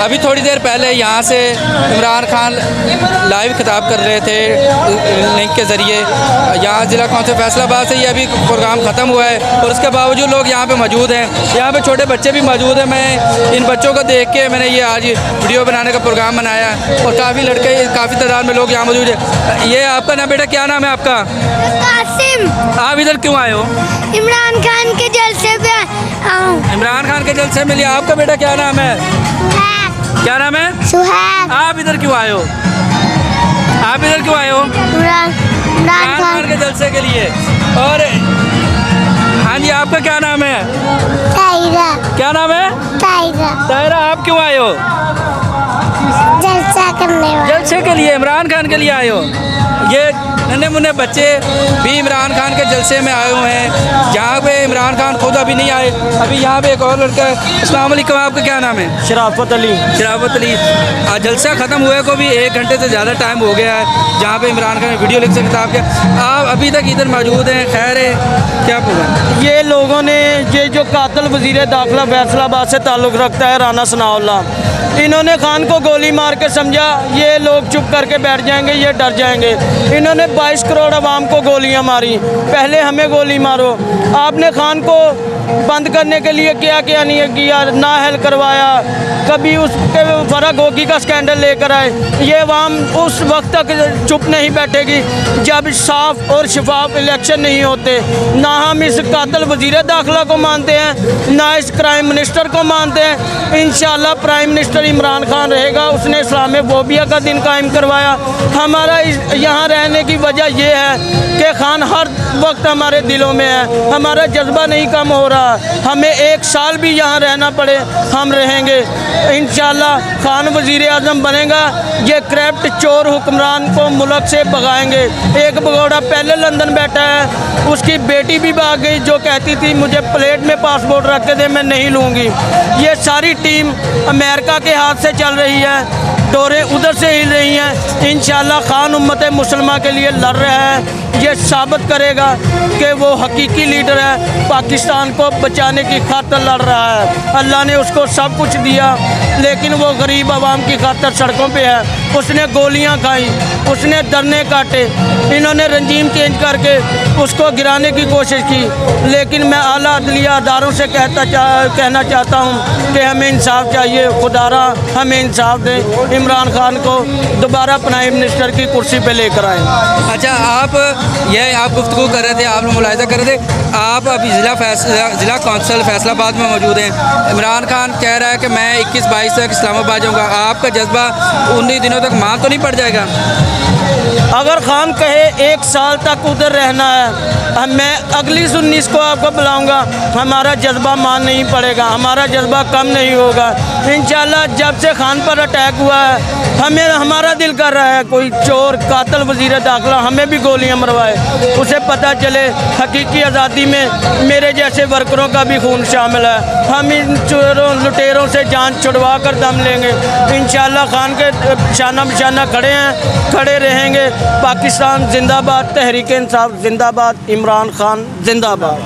अभी थोड़ी देर पहले यहाँ से इमरान खान लाइव खिताब कर रहे थे लिंक के ज़रिए। यहाँ ज़िला कौंसिल फैसलाबाद से ये अभी प्रोग्राम ख़त्म हुआ है और उसके बावजूद लोग यहाँ पे मौजूद हैं। यहाँ पे छोटे बच्चे भी मौजूद हैं। मैं इन बच्चों को देख के मैंने ये आज वीडियो बनाने का प्रोग्राम बनाया और काफ़ी लड़के, काफ़ी तादाद में लोग यहाँ मौजूद हैं। ये आपका नाम बेटा, क्या नाम है आपका? कासिम। आप इधर क्यों आए हो? इमरान खान के जलसे पे इमरान खान के जलसे में लिया। आपका बेटा क्या नाम है? क्या नाम है? सुहैब। आप इधर क्यों आए हो? आप इधर क्यों आए हो? इमरान खान के जलसे के लिए। और हाँ जी, आपका क्या नाम है? ताहिरा। क्या नाम है? ताहिरा। ताहिरा, आप क्यों आए हो? जलसा करने वाले। जलसे के लिए, इमरान खान के लिए आए हो? ये नन्हे मुन्ने बच्चे भी इमरान खान के जलसे में आए हुए हैं, जहाँ पे इमरान खान खुद अभी नहीं आए। अभी यहाँ पे एक और लड़का है। अस्सलाम वालेकुम, आपका क्या नाम है? शराफत अली। शराफत अली। आज जलसा ख़त्म हुए को भी 1 घंटे से ज़्यादा टाइम हो गया है, जहाँ पे इमरान खान ने वीडियो लिख से खिताब किया। आप अभी तक इधर मौजूद हैं, खैर है, क्या प्रोग्राम? ये लोगों ने, ये जो कातिल वज़ीर दाखिला फैसलाबाद से ताल्लुक़ रखता है, राना सनाउल्लाह, इन्होंने खान को गोली मार के समझा ये लोग चुप करके बैठ जाएंगे, ये डर जाएंगे। इन्होंने 22 करोड़ आवाम को गोलियां मारी, पहले हमें गोली मारो। आपने खान को बंद करने के लिए क्या क्या नहीं किया, नाहल करवाया, कभी उसके फरक होगी का स्कैंडल लेकर आए। ये आवाम उस वक्त तक चुप नहीं बैठेगी जब साफ और शफाफ इलेक्शन नहीं होते। ना हम इस कातिल वज़ीर दाखिला को मानते हैं, ना इस क्राइम मिनिस्टर को मानते हैं। इंशाल्लाह प्राइम मिनिस्टर इमरान खान रहेगा, उसने इस्लाम फोबिया का दिन कायम करवाया। हमारा यहाँ रहने की वजह यह है कि खान हर वक्त हमारे दिलों में है, हमारा जज्बा नहीं कम हो रहा। हमें 1 साल भी यहाँ रहना पड़े हम रहेंगे इंशाल्लाह। खान वज़ीर आज़म बनेगा, ये करप्ट चोर हुक्मरान को मुल्क से भगाएंगे। एक भगोड़ा पहले लंदन बैठा है, उसकी बेटी भी भाग गई जो कहती थी मुझे प्लेट में पासपोर्ट रख के दे, मैं नहीं लूँगी। ये सारी टीम अमेरिका के हाथ से चल रही है, डोरें उधर से हिल रही हैं। इंशाल्लाह खान उम्मत मुसलमान के लिए लड़ रहा है, ये साबित करेगा कि वो हकीकी लीडर है, पाकिस्तान को बचाने की खातिर लड़ रहा है। अल्लाह ने उसको सब कुछ दिया, लेकिन वो गरीब आवाम की खातिर सड़कों पे है। उसने गोलियां खाई, उसने धरने काटे, इन्होंने रंजीम चेंज करके उसको गिराने की कोशिश की। लेकिन मैं आला अदलिया अदारों से कहना चाहता हूँ कि हमें इंसाफ चाहिए। खुदारा हमें इंसाफ दें, इमरान खान को दोबारा प्राइम मिनिस्टर की कुर्सी पे लेकर आएँ। अच्छा, आप गुफ्तगू कर रहे थे, आप मुलाहिज़ा कर रहे थे, आप अभी ज़िला कौंसिल फैसलाबाद में मौजूद हैं। इमरान खान कह रहा है कि मैं 21-22 तक इस्लामाबाद जाऊँगा। आपका जज्बा 19 दिनों तक मां तो नहीं पड़ जाएगा? अगर खान कहे 1 साल तक उधर रहना है, मैं अगली 19 को आपको बुलाऊंगा, हमारा जज्बा मान नहीं पड़ेगा, हमारा जज्बा कम नहीं होगा। इंशाल्लाह जब से खान पर अटैक हुआ है, हमें हमारा दिल कर रहा है कोई चोर कातिल वज़ीर दाखिला हमें भी गोलियां मरवाए, उसे पता चले हकीकी आज़ादी में मेरे जैसे वर्करों का भी खून शामिल है। हम इन चोरों लुटेरों से जान छुड़वा कर दम लेंगे। इंशाल्लाह खान के शाना बशाना खड़े हैं, खड़े रहेंगे। पाकिस्तान जिंदाबाद, तहरीक इंसाफ जिंदाबाद, इमरान खान जिंदाबाद।